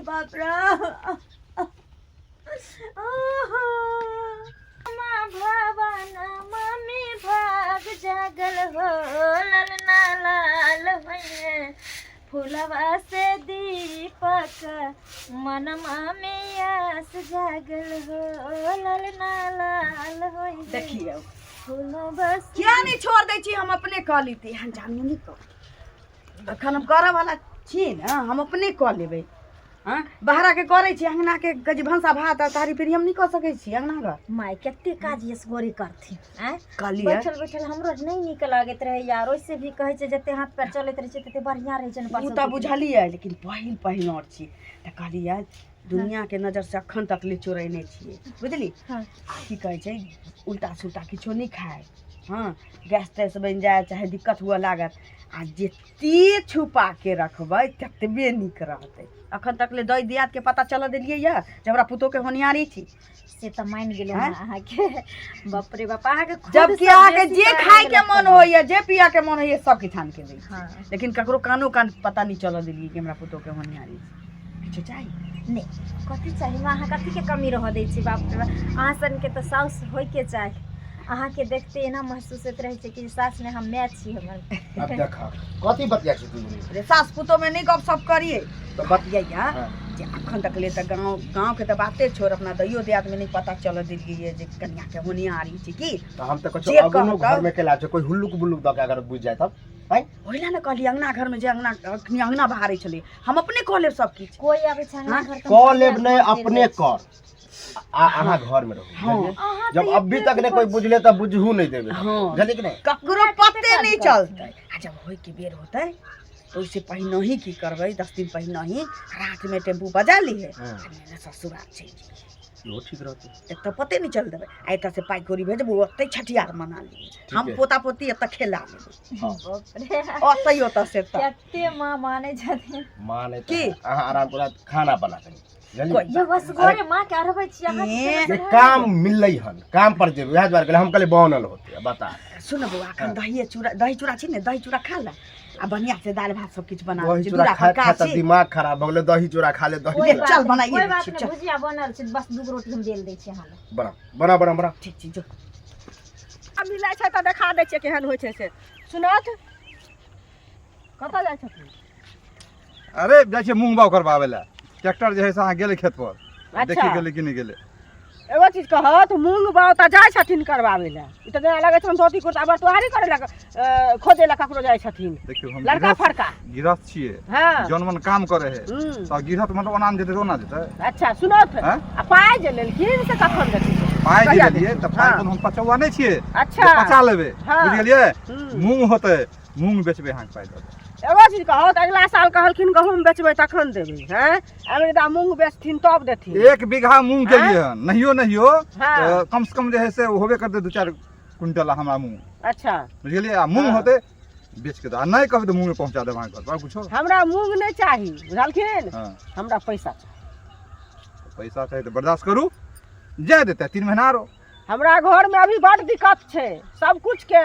बाप रे भवन मम्मी भाग जागल हो ललना लाल भैया फूलवा से दीपक मनमा में आस जागल हो ललना लाल हो। देखिए फूलों बस क्या नहीं छोड़ दै छी हम अपने कह लेते हैं जानिए नहीं कर अखन हम करऽ वाला छी ना हम अपने कह लेबै। हाँ बाहर के करे छी अंगना के गज भंसा भात तारी फिर हम नहीं कह सकै छी अंगना का माय कते काज यसगोरी करथिन हैं कहलिए बैठल बैठल हमरो नहीं नीक लागत रहे यार। ओइसे भी कहे छै जते हाथ पैर चलैत रहे छै तते बढ़िया रहे छै न। उ त बुझलिए लेकिन पहिल और छी त कहलिए दुनिया के नजर से अखन तक ले चोरैने छियै बुझली। हाँ की कहे छै उल्टा सुल्टा किछो नहीं खाए। हाँ गैस तैस बन जाए चाहे दिक्कत हुआ लागत आ जते छुपा के रखबै ततबे नीक रहतै। अखन तक ले दई दियाद के पता चल देलिए या जे हमरा पुतो के होनियारी छी से त मान गेलो अहाँ के बाप रे बाप अहाँ के जब कि अहाँ के जे खाए के मन होइए जे पिया के मन होइए सब किसान के दै। हाँ लेकिन ककरो कानो कान पता नहीं चल देलिए कि हमरा पुतो के होनियारी किछो चाहिए नहीं कथी चाहिए अहाँ कथी के कमी रह दै छी बाप रे बाप। अहाँ सन के तो साउस होय के चाही। अहाँ के देखते एना महसूस होत रहे छै कि सास ने हम मैच छी हमर। अब देखा कथी बतिया छी तू रे सास पुतो में नहीं गप सप करिए तो बतिया जे अखन तक ले त गांव के त बाते छोड़ अपना दैयो दियाद में नहीं पता चल देलिए जे कन्या के होनियारी छी की। तो हम तो कुछ जे अगनो कहता- घर में केला छै कोई हुल्लुक बुल्लुक द के अगर बुझ जाए तब हैं ओहिला न कहलिए अंगना घर में जे अंगना अखनी अंगना बहारे छले हम अपने कह लेब सब किछ। कोई आबै छै ना घर के कॉल लेब नहीं अपने कर अहाँ घर में रहो हाँ। जब अभी तक ने कोई बुझले तब बुझहू नहीं देबे हाँ। जानी कि नहीं ककरो पते नहीं चलते आ जब होय के बेर होते तो उससे पहिने ही की करबै 10 दिन पहिने ही रात में टेम्पू बजा ली है हाँ। ससुराल चल वो ठीक रहते एक तो पते नहीं चल देबै एतऽ से पाई कौड़ी भेजबू ओतै छठियार मना ली हम है। पोता पोती एतऽ खेला लेबै हां बाप रे ओतै ओतऽ से तऽ कते मां माने छथिन माने की? अहाँ आराम पूरा खाना बना के जानी कोई ये बस घरे मां के रहबै छी अहाँ ए, ये काम मिललै हन काम पर जेबै वएह द्वारे हम कहले बनल होते बता सुन बउआ अखन दही चूड़ा छी ने दही चूड़ा खा ले आ बढ़िया से दाल भात सब किछ बना दही ली चूड़ा दूरा खा पर खा त काची दिमाग खराब भ गेलै दही चूड़ा खा ले दही कोई चूड़ा। चल बनाइए कोई दै बात छी, नहीं चल। भुजिया बनल छै बस दूगो रोटी हम बेल दै छी अहाँ ले। बना बना बना बना ठीक छी जो मिलै छै तऽ देखा दै छियै केहन होइ छै से सुनत कतऽ जाइ छथिन। अरे जाइ छै मूंग बाव करबाबै ला ट्रैक्टर जे है से अहाँ गेलै खेत पर अच्छा। देखी गेलै कि नहीं गेलै। एगो चीज कहत मूंग बाव तऽ जाइ छथिन करबाबै लए ई तऽ जेना लगै छनि धोती कुर्ता बटुआरी करे लए खोजे लए ककरो जाइ छथिन देखियो हम लड़का फड़का गिरहत छियै हाँ जौन मन काम करे है हम्म। तऽ गिरहत मतलब ओना जेतै ओना जेतै अच्छा सुनत हाँ? आ पाइ जे लेलखिन से कखन देथिन पाइ जे कहिया लेलियै देथिन? तऽ पाइ हाँ। कोनो हम पचौआ नहि छियै अच्छा। जे पचा लेबै हाँ। बुझ गेलियै हम्म। मूंग होतै मूंग बेचबै अहाँके पाइ दऽ देबै। एगो चीज कहत अगला साल कहलखिन गहूँम बेचबै तखन देबै हैं अबेदा मूंग बेचथिन तब देथिन। 1 बीघा मूंग केलियै हन नहियो नहियो हाँ। तऽ कम से कम जे है से होबे करतै 2-4 क्विंटल हमरा मूंग अच्छा बुझ गेलियै आ मूंग हाँ। होतै बेच के दऽ आ नहि कहबै तऽ मूंग में पहुंचा देबै अहाँके घर पर कुछो। हमरा मूंग नहि चाही बुझलखिन हाँ हमरा पैसा चाही। पैसा चाही तऽ बर्दाश्त करू जाए देतै 3 महीना आरो। हमरा घर में अभी बड़ दिक्कत छै सब कुछ के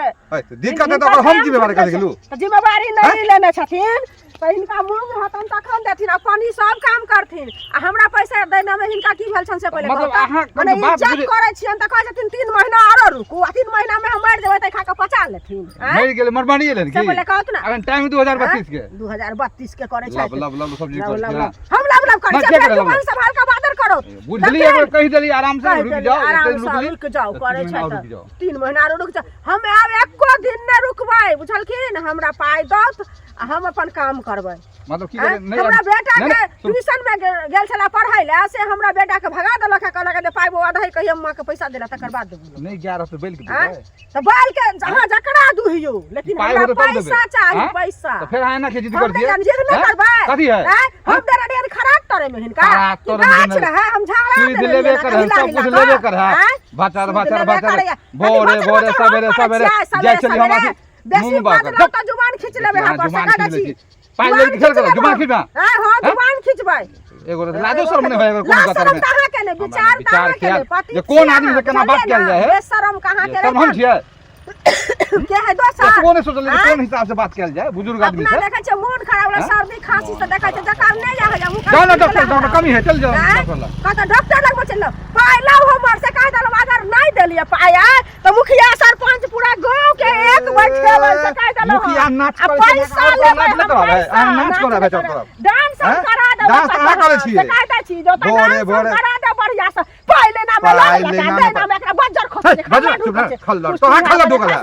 दिक्कत है तो ओकर हम जिम्मेवारी कर गेलू। तऽ जिम्मेवारी नहीं लेने छथिन तऽ हिनका मूंग हतन तखन देथिन आ पानी सब काम करथिन आ हमरा पैसा देने में हिनका की भेल छन से पहिले मतलब कहता। अहाँ मने बात इज्जत बुझे- करे छियन तऽ कहै छथिन 3 महीना आरो रुकू आ 3 महीना में हम मर जेबै तऽ खा के पचा लेथिन हैं? मर गेलै मरबानिए लेन से की पहिले कहत ना अगर टाइम 2032 के 2032 के करे छै लब लब लब सब जी लब कर लब दिया। लब। हम लब लब करे मैं छै क्या फेर करे लब जुबान लब? से हल्का बादर करो बुझली एगो कहि देली आराम से रुक जाओ आराम एते से रुक रुक जाओ करे छै रुक तऽ जाओ 3 महीना आरो रुक जाओ हम आब एको दिन नहि रुकबै बुझलखिन हमरा पाइ दत आ हम अपन काम करबै। मतलब की हैं? करे नहीं हमरा बेटा नहीं, के नहीं, सुन। ट्यूशन में गेल छला पढ़ै ले से हमरा बेटा के भगा देलक कहलक जे पाइ बौआ दही कहियो मां के पैसा देला तकर बाद देबू नहीं 11 से बैल के हैं? देबै तऽ बाल के जहाँ जकरा दुहियो लेकिन पाइ हमरा होतै तब देबै। पैसा चाही हैं? पैसा तो फिर आना के जिद हम कर दिए नहीं जिद नहीं करबै कथी है हैं? हम तेरा डेर खराब तोरे में हिनका खराब कि तोरे में गाछ नहीं। रहे हम झाड़ा सुई देने लेबे रहियै कर ना, है हिला सब हिला कुछ कऽ। लेबे कर है हैं? भाचार सुई भाचार लेबे भाचार करैया। भोरे कनी भोरे बचल सवेरे बचल सवेरे छियै, जाय चली हम सवेरे। बेसी मूंग बाव बात कर तऽ जुबान खींच लेबै हाँ, हम पर जुबान सका खींच छी लै छी। पाइ ले के खेल कर जुबान खींचबा हैं हां जुबान खींचबै एगो लाजो शर्म नहीं है कोन कतर में कहां के ने विचार विचार कहां के ने किया पति जे कोन आदमी से केना बात कयल जाय है शर्म कहां के तब हम छियै के है दोसर कौन सोचल जे कोन हिसाब से बात कैल जाए बुजुर्ग आदमी अपना से देखै छै मूड खराब वाला सर्दी खांसी से देखै छै जकार नहीं जा है जाओ ना डॉक्टर जाओ ना कमी है चल जाओ डॉक्टर ला कहता डॉक्टर लग चल पाई लाओ हमर से कह दल अगर नहीं देलिए पाया तो मुखिया सरपंच पूरा गांव के एक बैठे से कह दल मुखिया नाच करे छै नाच करे नाच करे चल डांस करा दे डांस कहाँ करे छियै कहता छी जो भोरे भोरे करा दे बढ़िया से पहले ना में देना में एकरा बज्जर खोस दे बज्जर चुप रह खल्ला तो हां खल्ला दोगल है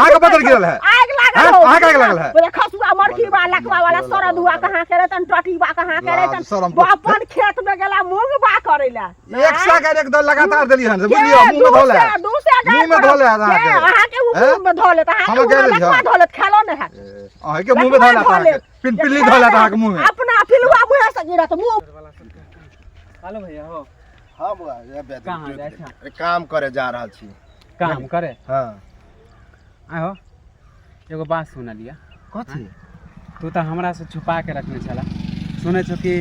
आगे बदल गिरल है आग लागल हो आग लागल है बोले खसुआ मरखी बा लकवा वाला सरद हुआ कहां करे तन टटी बा कहां करे तन अपन खेत में गेला मूंग बा करेला एक सागर एक दो लगातार देली हन बुझलियो मुंह में धोले मुंह में धोले अहाँ के मुंह में धोले त अहाँ के लकवा धोले खेलो न है अहाँ के मुंह में धोला था पिनपिल्ली धोला था के मुंह में अपना फिलवा मुंह से गिरा त मुंह हेलो भैया हो हां बुआ ये कहाँ जाइ छ? अरे काम करे जा रहल छी काम करे हां आहो एगो बात सुन लिया कथी तू तो हमरा से छुपा के रखने छला सुने छो कि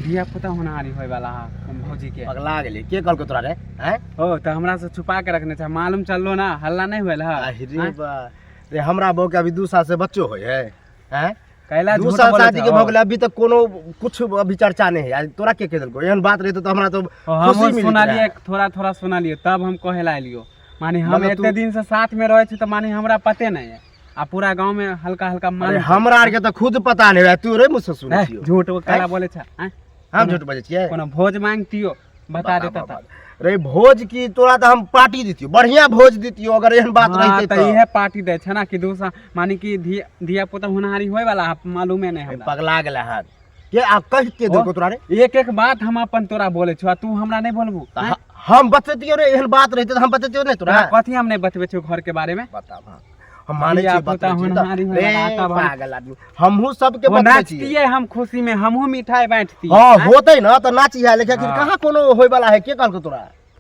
धिया पुता होनहारी होय वाला है भौजी के पगला गेली के कहलको तोरा रे हैं हो तो हमरा से छुपा के रखने छ मालूम चललो ना हल्ला नहीं होल है अरे बा रे हमरा बहू के अभी 2 साल से बच्चो होय है हैं कैला 2 साल शादी के भोगला अभी तक कोनो कुछ अभी चर्चा नहीं है आज तोरा के देलको एहन बात रहतो तो हमरा तो खुशी हम मिली सुना लिए थोड़ा थोड़ा सुना लिए तब हम कहे ला लियो माने हम मतलब इतने दिन से साथ में रहे छ तो माने हमरा पते नहीं है आ पूरा गांव में हल्का हल्का अरे मान हमरा आर के तो खुद पता नहीं है तू रे मुझसे सुन छियो झूठ वो कैला बोले छ हम झूठ बजे छियै कोनो भोज मांगतियो बता देता था रे भोज की तोरा तो हम पार्टी देतियो बढ़िया भोज देतियो अगर एहन बात रहते तो यह पार्टी दे छ ना कि दूसरा माने कि धिया पुता होनहारी होय वाला मालूमे नहीं हमरा पगला गेला है के आ कह के देखो तोरा रे एक एक बात हम अपन तोरा बोले छ तू हमरा नहीं बोलबू हम बततियो रे एहन बात रहते तो हम बततियो नहीं तोरा कथी हम नहीं बतबे छ घर के बारे में बता हम माने धिया छी पुता होनहारी होय वाला आता बा पागल आदमी हमहू सब के वो बतबै छी नाचतिए हम खुशी में हमहू मिठाई बांटती हां होतै ना तो नाची है लेकिन कहां कोनो होय वाला है के कहलको तोरा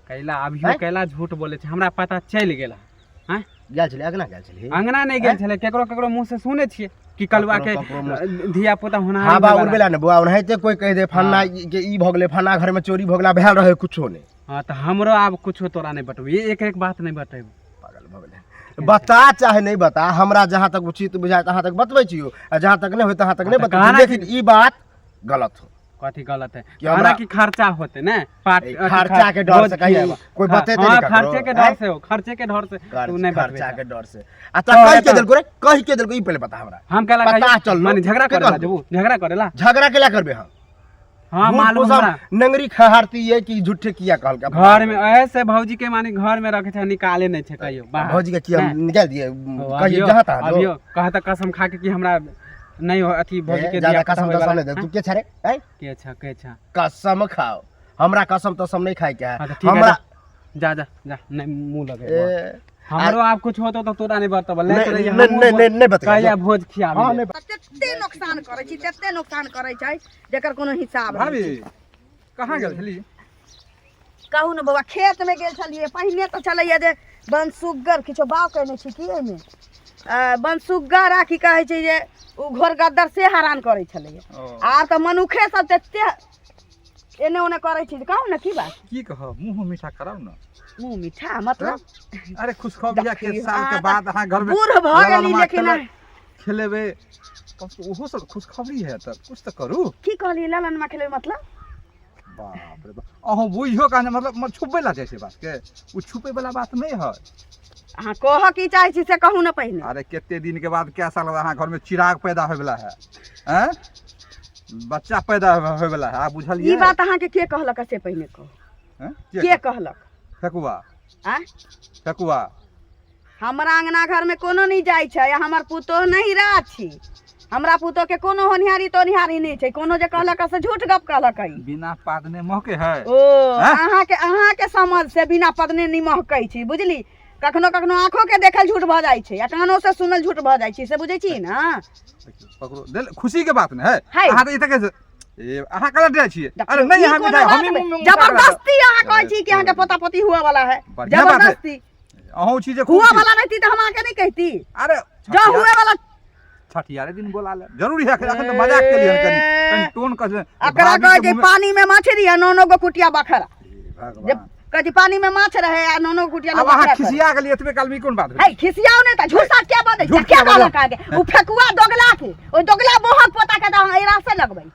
कैला अभियो कैला झूठ बोले छ हमरा पता चल गेला हैं गेल छले अगना गेल छले अंगना नहीं गेल छले केकरो केकरो मुंह से सुने छिए कि कलवा के धिया पुता होनहारी हां बा उड़बेला ने बुआ ओनाहिते कोई कह दे फन्ना के ई भगले फन्ना घर में चोरी भगला भेल रहे कुछो नहीं हां तो हमरो अब कुछो तोरा नहीं बतबू ये एक एक बात नहीं बतेबू पागल भगले बता चाहे नहीं बता हमरा जहां तक उचित बुझाय तहां तक बतबै छियो आ जहां तक नहीं होय तहां तक नहीं बता लेकिन ई बात गलत हो कथी गलत है कि हमरा की खर्चा होते ना खर्चा के डर से कहीं कोई बतेते नहीं खर्चे के डर से हो खर्चे के डर से तू नहीं खर्चा के डर से अच्छा कह के देलको रे कह के देलको ई पहले बता हमरा हम कहला पता चल माने झगड़ा करेला जबू झगड़ा करेला झगड़ा केला करबे हम हां मालूम हमरा नंगरी खहारती है कि झूठे किया कहल के घर में ऐसे भौजी के माने घर में रखे छ निकाले नहीं छ कहियो बाहर भौजी के किया निकाल दिए कहियो जहां था अभियो कहता कसम खा के कि हमरा नहीं हो अथी भौजी के ज्यादा कसम तो सामने दे तू के छरे हैं के छ कसम खाओ हमरा कसम तो सब नहीं खाए के है हमरा जा जा जा नहीं मुंह लगे हमरो आप कुछ होतो तो तोरा नहीं बतब ले चले नहीं बता कहिया भोज खियाबे तते नुकसान करे छै जेकर कोनो हिसाब भाभी कहाँ गेल छली कहू न बाबा खेत में गेल छलिए पहिने तो चलैया जे बनसुग्गर किछो बाव कहने छी की एमे बनसुग्गर आ की कहै छै जे उ घोर गद्दर से हैरान करे छलैया आर त मनुखे सब तते एने ओने करे छी कहू न की बात की कह मुंह मीठा कराउ न मुंह मीठा मतलब अरे खुशखबरिया के साल के बाद अहाँ घर में बूढ़ भ गेली लेकिन खेलेबे ओहो सब खुशखबरी है त कुछ त करू की कहली ललन में खेले मतलब बाप रे बाप अहो बुझियो कहने मतलब छुपे ला जैसे बात के उ छुपे वाला बात नहीं है अहाँ कह की चाहे छी से कहू न पहिने अरे कितने दिन के बाद क्या साल अहाँ घर में चिराग पैदा होय वाला है हैं बच्चा पैदा होय वाला है आ बुझलिए ई बात अहाँ के कहलक से पहिने कहू हैं के कहलक फेकुआ आ फेकुआ हमरा अंगना घर में कोनो नहीं जाय छै हमर पुतोह नहीं रहा छी हमरा पुतोह के कोनो होनिहारी तो निहारी नहीं छै कोनो जे कहलक से झूठ गप कहलक बिना पादने महके है ओ अहाँ के समझ से बिना पदने नहीं महकै छी बुझली कखनो कखनो आंखों के देखल झूठ भ जाय छै आ कानों से सुनल झूठ भ जाय छै से बुझै छी ना पकड़ो दिल खुशी के बात ने है अहाँ त इतके ए अहाँ कला दे छिए अरे नहीं हम जबरदस्ती अहाँ कहै छी कि अहाँ के पोता पोती हुआ वाला है जबरदस्ती अहू छी जे हुआ वाला रहती त हम आके नहीं कहती अरे जो हुए वाला छठियारे दिन बोला ले जरूरी है अखन तो मजाक के लिए कनी टोन कर अकरा कह के पानी में मछली है नोनो गो कुटिया बखरा जब कथी पानी में माछ रहे आ नोनो कुटिया अब अहाँ खिसिया गेलियै एतबे काल में कोन बात भेल है खिसियाओ नहीं था झूठा क्या बात है झूठ क्या क्या कहला बात? का उ फेकुआ दोगला के ओ दोगला मोहक पोता के त एरा से लगबै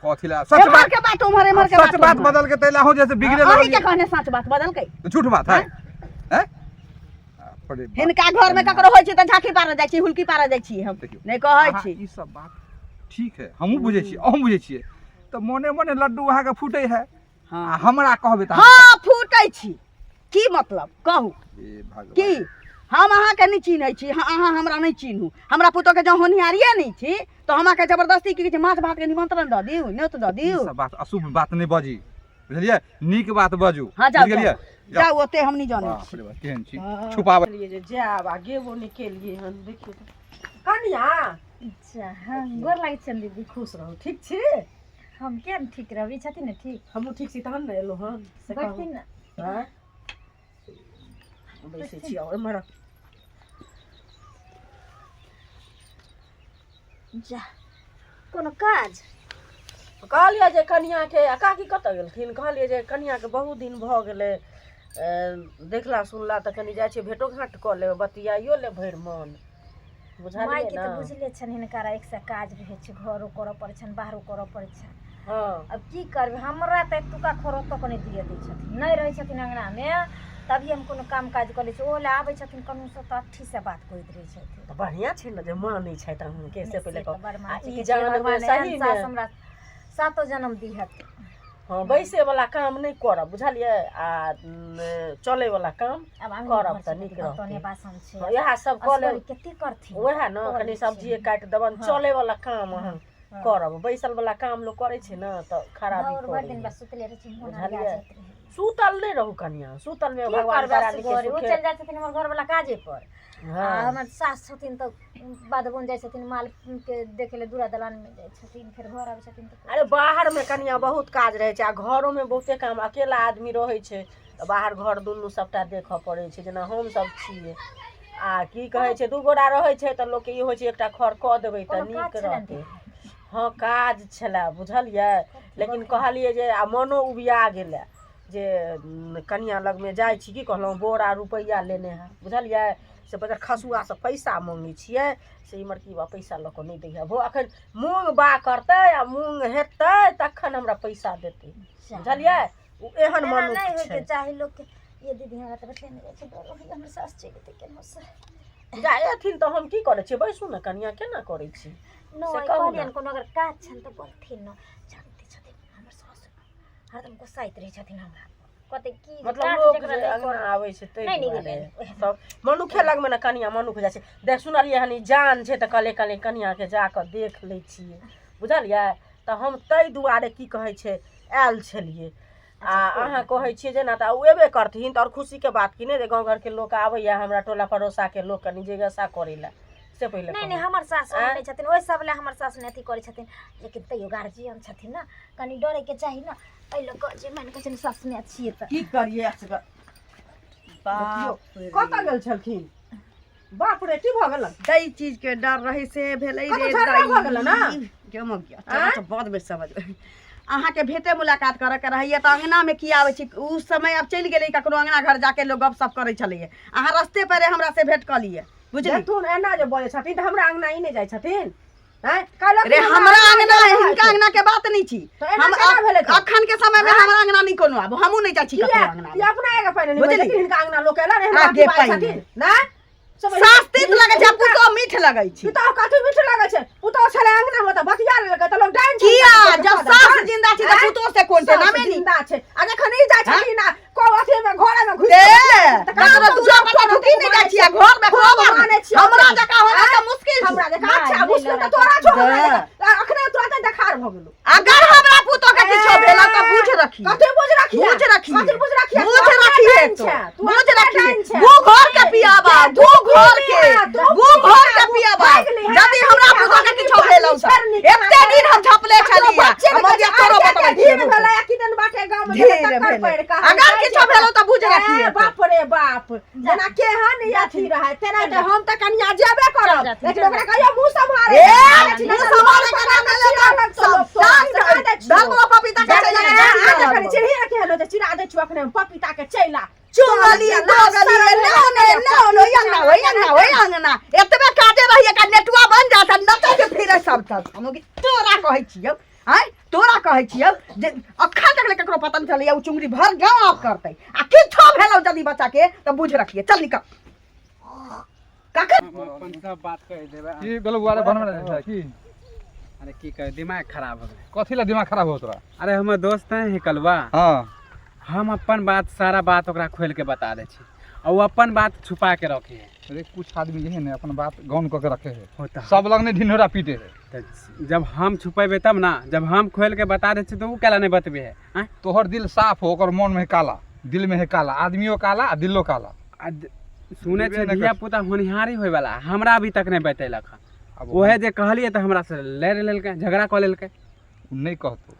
कथी ला सच बात के बात उम्हर एम्हर के सच बात बदल के तैला हो जैसे बिगड़े अही के लगल कहने सच बात बदल के तो झूठ बात है हैं बड़े बात। हिनका घर में ककरो होइ छै त झांकी पार जाइ छी हुलकी पार जाइ छी हम देखियौ, नहीं कहै अहाँ छी ई सब बात ठीक है हमहू बुझै छी अहूँ बुझै छियै तो मोने मोने लड्डू अहाँ के फूटै है आ हमरा कहबै त हां फूटै छी की मतलब कहू ए भगवान की हम अहाँ के नहीं चिन्है छी अहाँ हमरा नहीं चिन्हू हमरा पुतो के जँ होनिहारिये नहीं छी तो हमरा के जबरदस्ती की कहै छै माछ भात के निमंत्रण द दियौ न्योत द ई दियौ सब बात अशुभ बात नहीं बजी बुझलियै नीक बात बजू हाँ, जाओ, बुझ गेलियै जाओ ओते हम नहीं जानै बाप छी रे बाप, केहन छी छुपाबै लिए जे जाब आ गेबो निकलिए हन देखियो कनिया अच्छा हाँ गोर लागै छन दीदी खुश रहू ठीक छी हम केम ठीक रहबी छथिन ने ठीक हमहूँ ठीक छी तहन ने एलहुँ हन से बैठथिन कहू ना हैं बैसै छी और एम्हर जा कोनो काज कहलियै जे कनियाके आ काकी कतऽ गेलखिन कहलियै जे कनियाके बहुत दिन भऽ गेलै देखला सुनला तऽ कनि जाइ छै भेटो घाट कऽ लेब बतियाइयो ले भरि मन माय बुझलियै के ने तऽ बुझले छन हिनका एक से काज रहै छै घरो करऽ पड़ै छन बाहरो करऽ पड़ै छन हाँ अब की करबै हमरा तऽ एतुका खरो तक नहि दिए दै छथिन नहि रहै छथिन अंगनामे तभी हम कोनो काम काज कऽ लै छी ओहो लए आबै छथिन कनु से तऽ अट्ठी से बात करैत रहै छथिन तऽ बढ़िया छै ने जे मानै छै तऽ अहाँके से पहिले तऽ बड़ मानै छै ई कि जानबै भगवान सही एहन सास में हमरा सातो जन्म दिहत हाँ बैसे वाला काम नहीं करब बुझलियै आ चले वाला काम अब हम करब तऽ नीक तने रहतै बासन छै हाँ, इएह सब कऽ लेब कते करथिन वएह न कनि सब्जिए काटि देबन चले वाला काम अहाँ करब बैसल वाला काम लोग करे छै ने तऽ खराबी और भर दिन करे बस सुतले रहै छी मोन बुझलियै? आ जाइत रहै सुतल नहीं रहू कनिया सुतल में की भगवान करबै करा असगरे? ओ चलि जाइ छथिन हमर घर वाला काजे पर आ हाँ हमर सास छथिन तऽ बाद बन जाइ छथिन माल के देखे ले दूरा दलान में जाइ छथिन फिर घर आबै छथिन तऽ अरे बाहर में कनिया बहुत काज रहे छै आ घरों में बहुते काम अकेला आदमी रहे छै तऽ बाहर घर दुनू सबटा देखऽ पड़े छै जेना हम सब छियै आ की कहे छै दू गोरा रहे छै तऽ लोग के ई होइ छै एकटा खर कऽ देबै तऽ कोनो काज नीक छलनि रहतै हाँ काज छलै बुझलियै लेकिन कहलियै जे आ मनो उबिया गेलै जे कनिया लग में जाइ छी की कहलहुँ बोरा रुपैआ लेने है बुझलियै से बगैर खसुआ से पैसा मांगै छियै से इमहर की बा पैसा लऽ कऽ नहि दै है भो अखन मूँग बा करतै आ मूँग हेतै तखन हमरा पैसा देतै बुझलियै ओ एहन एना मनुष्य नहीं होय छै के चाहे लोग के ये दीदी हमरा तऽ बतले नहीं छै डर होय हमर सास चलि जेतै केनो से जा एथिन तऽ हम की करै छियै बैसू ने कनिया केना करै छी नो से आई कहू कहलियन ने। कोनो अगर काज छन तऽ बोलथिन न जानते छथिन हमर सास हरदम गुस्साइत रहै छथिन हमरा कते की मतलब काज लोग जेकरा जे नहीं अंगना कर- आबै छै ताहि नहीं, नहीं दुआरे गेलै। सब मनुखे लगमे ने कनिया मनुख जाइ छै देख सुनलियै हनी जान छै तऽ कले कले कनियाके जाकऽ देख लै छियै बुझलियै तऽ हम ताहि दुआरे की कहै छै आयल छलियै आ अहाँ कहै छियै जेना तऽ ओ एबे करथिन तऽ आओर खुशीके बात कि नहि जे गाँव घरके लोक आबैया हमरा टोला पड़ोसाके लोक कनि जिज्ञासा करै लए से पहिले नहीं कहू। नहीं हमर सास आँय? नहीं छथिन ओहि सब ले हमर सास ने अथी करै छथिन लेकिन तैयो गार्जियन छथिन ना कनी डरे के चाही ना एहि लऽ कऽ जे मान के चलू सास ने छियै तऽ की करिए असगर बाप कतऽ गेल छलखिन बाप रे की भऽ गेल दई चीज के डर रहे से भेलै कतौ रे झगड़ा भऽ गेल ना? केमो गया आँय? चलो बहुत बेर समझ अहाँ के भेटे मुलाकात करे के रहिए तऽ अंगना में की आवे छी उस समय अब चलि गेलै ककरो अंगना घर जाके लोग गपशप करे छलैये अहाँ रस्ते पर हमरा से भेंट कऽ लिए बुझली जतुन एना जे बोले छथिन तऽ हमरा अंगना ई नहि जाइ छथिन हैं कहलक रे हमरा अंगना हिनका अंगना के बात नहीं छी तो एना हम केना भेलै तऽ? अखन के समय में हमरा अंगना नहीं कोनो आबो हमहू नहीं जाइ छी किया ककरो अंगना ई में। अपना एगो पहिने बुझली? लेकिन हिनका अंगना लोक एला रे हमरा आगे की बात पहिने। छथिन ना सास तीत लगे छै पुतो मीठ लगे छै पुतौ कथी मीठ लागै छै पुतौ छले अंगना में तऽ बतिया लेलकै तऽ लोग डाइन किया जब सास जिंदा छै तऽ पुतो से कोन छै नामे नहीं जिंदा छै आ जखन ई जाइ छथिन ना को अथी में घरे में घुस ए ककरो दूरा पर ढुकी नहीं जाइ छियै घर में खूब खूब मानै छियै हमरा जका होना तऽ मुश्किल छै हमरा देखा अच्छा नहीं, मुश्किल नहीं, तऽ तोरा छौ नहीं। अखने तुरंत देखार भ गेलौ अगर हमरा पुतो के किछो भेला तऽ बुझ रखी कथी बुझ रखिए बुझ रखिए कथी बुझ रखिए बुझ रखिए तो बुझ रखिए गु घर के पियाबा गु घर के पियाबा यदि हमरा पुतो के किछो भेलौ त एते दिन हम झपले छलिए हमर जे तोरो बतबै धीर भेलै किदन बाटे गांव में धीर टक्कर भेलै। पड़ के अगर किछो भेलौ त बुझ रखिए बाप रे बाप जना केहन अथी रहे तेना त हम त कनिया जेबे करब लेकिन ओकरा कहियो मुंह संभारे मुंह संभाले के नाम ले दर्द पपीता के चले चिड़िया केहन चिड़ा दै छु अखने पपीता के चला चुंगली दोगली नो अंगना एतबे काटे रहिए का नेटवा बन जाता नते के फिरे सब तक हम तोरा कहै छियौ आय तोरा कहै छियौ जे अखन तक ले ककरो पता न चलैया उ चुंगली भर गांव आप करतै आ किछो भेलौ जदी बच्चा के त बुझ रखिए चल निकल काका अपन सब बात कह देबे की बेलो वाले बनमे है की अरे की कहे दिमाग खराब हो गए कथी ला दिमाग खराब हो तोरा अरे हमर दोस्त है कलवा हां हम अपन बात सारा बात ओकरा खोल के बता दे छी और वो अपन बात छुपा के रखे है अरे कुछ आदमी जे है ने अपन बात गौन क के रखे है होता सब लग ने ढिंढोरा पीटे है तो जब हम छुपेबे तब ना जब हम खोल के बता दे छी तो वो केला नहीं बतबे है हैं? तोहर दिल साफ हो ओकर मन में है काला दिल में है काला आदमियों काला आ दिलो काला सुने बुझबे छे नहीं धिया कर- पुता होनिहारी होय वाला हमरा अभी तक नहीं बतेलक हन अब ओहे जे कहलिए तो हमरा से ले लेलकै झगड़ा क लेलकै नहीं कहतो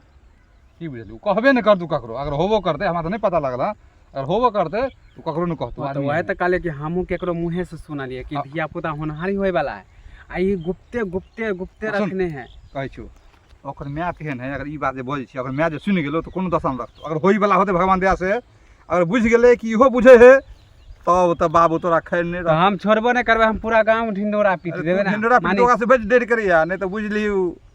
की बुझलू कहबे नहीं कर तू ककरो अगर होबो करते हमरा तो नहीं पता लगला अगर होबो करते तू ककरो नहीं कहतो तो वह तो कहले कि हमहू केकरो मुंहे से सुनलिए कि धिया पुता होनहारी होय वाला है आ ई गुप्ते गुप्ते गुप्ते सुन। रखने हैं कहै छौ ओकर माय केहन है अगर ई बात जे बजै छी अगर माय जे सुनि गेलो तो कोनो दशा में रखतो अगर होई वाला होते भगवान दया से अगर बुझ गेले कि इहो बुझे है तब तो बाबू तोरा खैर नहीं तो हम छोड़बो नहीं करबे हम पूरा गांव ढिंडोरा पीट देबे ना ढिंडोरा मानी- पिटोगा से बच डेर करिया नहीं तो बुझली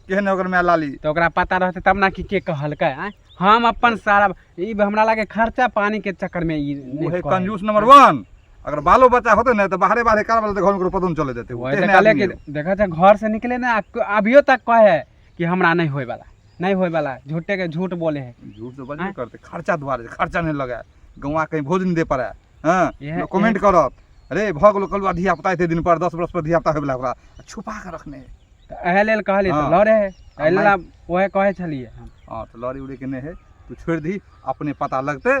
केहन है ओकर माय लाली तो ओकरा पता रहते तब ना कि के कहलकै हैं? हम अपन सारा ई हमरा लागे खर्चा पानी के चक्कर में ई नहीं वो है कहै। कंजूस नंबर 1 अगर बालो बच्चा होते ना तो बाहरे बाहरे कार वाले घर में पता नहीं चले देते वही तो कहले कि देखा था घर से निकले ना अभियो तक कहे कि हमरा नहीं होय वाला नहीं होय वाला झूठे के झूठ बोले है झूठ तो बजबे करते खर्चा द्वारे खर्चा नहीं लगा गौवा कहीं भोजन दे पड़े हाँ यह- कमेंट करत अरे भग लो कल धिया पुता थे दिन पर 10 वर्ष पर धिया पुता होय ओकरा छुपा के रखने तो एहे लेल कहली तो हाँ। लड़े है एहे लेल मैं- आब ओहे कहे छलिए हम हाँ तो लड़ी उड़ी के नहीं है तू छोड़ दी अपने पता लगते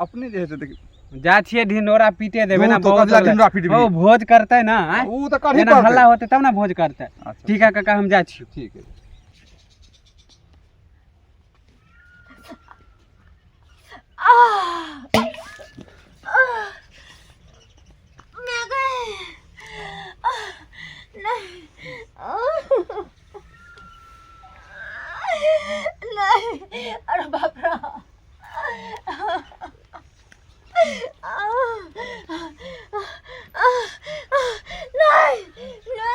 अपने जे है से जा छिए ढिंडोरा पीटे देबे ना तो बहुत कदला ढिंडोरा पीट ओ भोज करते ना हैं? वो तो कर ही एना हल्ला पड़ते होते तब ना भोज करते अच्छा ठीक है काका हम जा छियो ठीक है मैं गए नहीं नहीं अरे बाप रे नहीं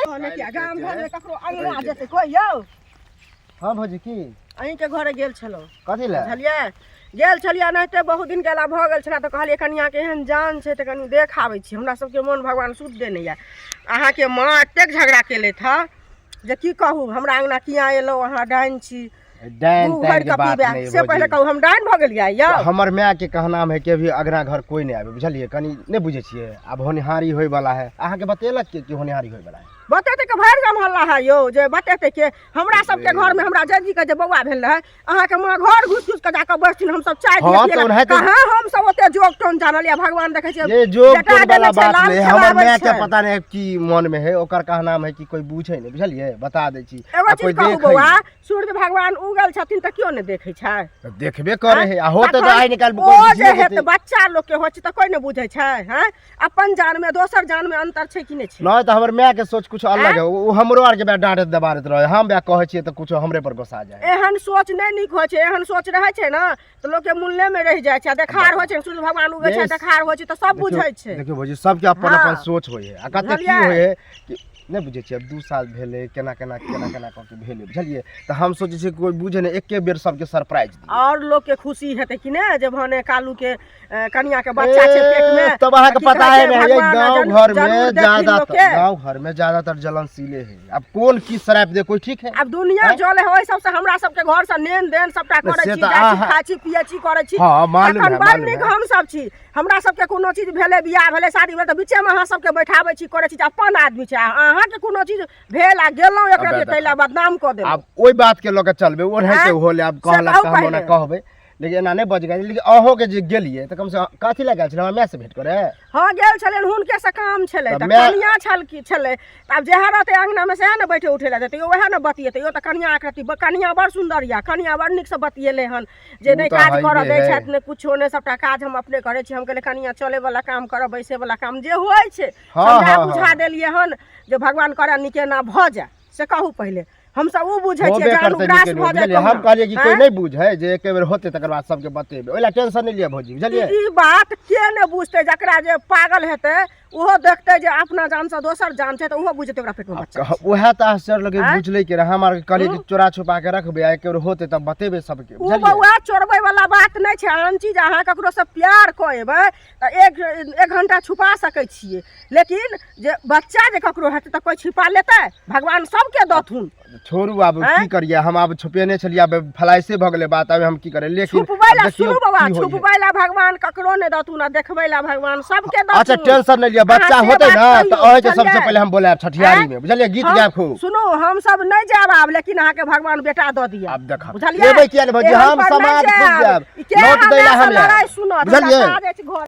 कहले कि गाम घर में ककरो अंगना जेते कोई यौ हाँ भौजी की अहीं के घरे गेल छलो कथी लए बुझलिए गेल छलिए एनाहिते बहुत दिन गेला भऽ गेल छलै तऽ कहलिए कनिया के एहन जान छै तऽ कनि देख आबै छी हमरा सबके मोन भगवान सुध देने यऽ अहाँके माँ एतेक झगड़ा केलथि हँ जे की कहू हमरा अंगना किया एलहुँ अहाँ डाइन छी डाइन मुँह ताइन भरि के कऽ बात पीबे नहीं से पहिले भौजी कहू हम डाइन भऽ गेलियै यौ हमर माय के कहनाम है कि अभी अगना घर कोई नहीं आवे बुझलिए कनी नहीं बुझे छिए अब होनिहारी होय वाला है अहाँ के बतेलक कि होनिहारी होय वाला है बतेतै के भरि गाम हल्ला है यौ जे बतेतै के हमरा सबके घर में हमरा जजी के जे बौआ भेल रहे अहाँके माँ घर घुस घुस के जाके बैठथिन हम सब चाय हाँ, तो ओनाहिते- कहाँ हम सब ओते जोक टोन जानल या भगवान देखै छै ये जो जटा कोन वाला देने छै, बात लाल नहीं हमर खेलाबै माय के छै। पता नहीं की मन में है ओकर कहनाम है कि कोई पूछे नहीं बुझलिए बता दै छी एगो आ कोई चीज कहू देखे बौआ नहीं। सूर्य भगवान उगल छथिन तऽ क्यों नहि देखै छै तो देखबे करे है आ होते तो तखन आइ निकाल ओ जे हेत बच्चा लोग के होइ छै तऽ कोई नहि बुझै छै हैं अपन जान में दोसर जान में अंतर छै कि नहि छै नहीं तो हमर माय के सोच कुछ अलग है वो हमरो आर के बे डांटत दबारत रहे हम बे कहै छिए तो कुछ हमरे पर गुस्सा जाए एहन सोच नहि नीक होइ छै एहन सोच रहै छै ने तऽ लोग के मूल्य में रहि जाइ छै आ देखार होइ छै सूर्य भगवान उगै छै Yes. देखार होइ छै तऽ सब बुझै छै देखियो भौजी सबके अपन हाँ। अपन सोच होय है आ कते की बुझलियै? होय है कि नहीं बुझे छिए अब 2 साल भेले केना केना केना केना क के भेले बुझलिए तो हम सोचे छिए कोई बुझे नहीं एके बेर सबके सरप्राइज दी और लोग के खुशी हेतै कि ने जब भने कालू के कनिया के बच्चा छै पेट में तब अहाँ के की पता कहै है छै, ना ये भगवान गांव जरूर घर में देखथिन ज्यादातर लोग के। गांव घर में ज्यादातर जलनशीले है अब कौन की शराब दे कोई ठीक है अब दुनिया हैं? जले है ओहि सबसे हमरा सबके घर से लेन देन सबटा करे से छी तऽ जाइ छी अहाँ- खाइ छी पियै छी करे छी हाँ, मालूम एखन है, बड़ मालूम नीक है। हम सब छी हमरा सबके कोनो चीज भेलै बियाह भेलै शादी भेलै तऽ बीचे में अहाँ सबके बैठाबै छी करे छी जे अपन आदमी छै अहाँ के कोनो चीज भेल आ गेलौं एकरा अब के तैला बदनाम क देलौं अब ओई बात के लोग चलबे ओनाहिते हैं? होले अब से कहलक कहू त हम ओना पहिले। कहबे लेकिन एना नहीं बच गए लेकिन अहो के जे गेलिए त कम से कम कथी लगा छले हमरा से भेंट करे हाँ गेल छलनि हुनके से काम छलै तऽ तऽ मैं- कनिया छल की छलै तऽ आब जेहा रहतै अंगना में सेहा ने बैठे उठे ला जेतै ओहे ने बतियेतै तऽ कनिया आकृति कनिया बड़ सुंदर या कनिया बड़ नीक से बतियेले हन जे उ नहीं तऽ काज हइबे करऽ दै है। छथि ने कुछो ने सबटा काज हम अपने करै छी हम कहले कनिया चले वाला काम करऽ बैसे वाला काम जे होइ छै हाँ, समझा हाँ, बुझा हाँ। देलियै हन जे भगवान करे नीके ना भऽ जाय से कहू पहिले हम सब उ बुझै होबे छियै जान करतै उग्रास लेकिन भऽ बुझलियै जाए हम कहलियै कि कोई नहीं बुझे जे एक बेर होते तकर बाद सबके बतेबे ओइला टेंशन नहीं लिया भौजी बुझलियै ई बात के ने बुझतै जकरा जे पागल हेतै ओहो देखतै जे अपना जान से दोसर जान छै तऽ ओहो बुझतै ओकरा पेट में बच्चा छै। उहे त आश्चर्य लगे आँय? बुझले के हम आर कहलियै कि चोरा छुपा के रखबे आ एक बेर होते तब बतेबे सबके उ बुझलियै बउआ चोरबै वाला बात नहीं छै। आन चीज अहाँ ककरो से प्यार करेबै तऽ एक घंटा छुपा सकै छियै, लेकिन जे बच्चा जे ककरो हेतै तऽ कोई छिपा लेतै? भगवान सबके दथुन। छोड़ू आब आँय? की करिए हम आब छुपेने छलिए अब फलाइसे भ गेलै बात अब हम की करे लेकिन छुपबै अब ला देखियौ सुनू बाबा, की होइए। छुपबै ला भगवान ककरो ने दथुन आ देखबै ला भगवान सबके दथुन। अच्छा टेंशन नहीं लिया बच्चा अहाँ से होते बात ना तो कहियौ, अहे के सबसे बुझलियै? पहले हम बोले छठियारी में बुझलियै गीत हम- गायब खूब सुनू हम सब नहीं जाब आब, लेकिन अहाँ के भगवान बेटा दऽ दिया। अब देखा बुझलियै? लेबै किया नहीं भौजी एहन हम पर नहीं समाज जायब। खुद जायब के लौट दै ला हमरा से हम लड़ाइ आयब। सुनत, बुझलियै हमरा काज अछि घर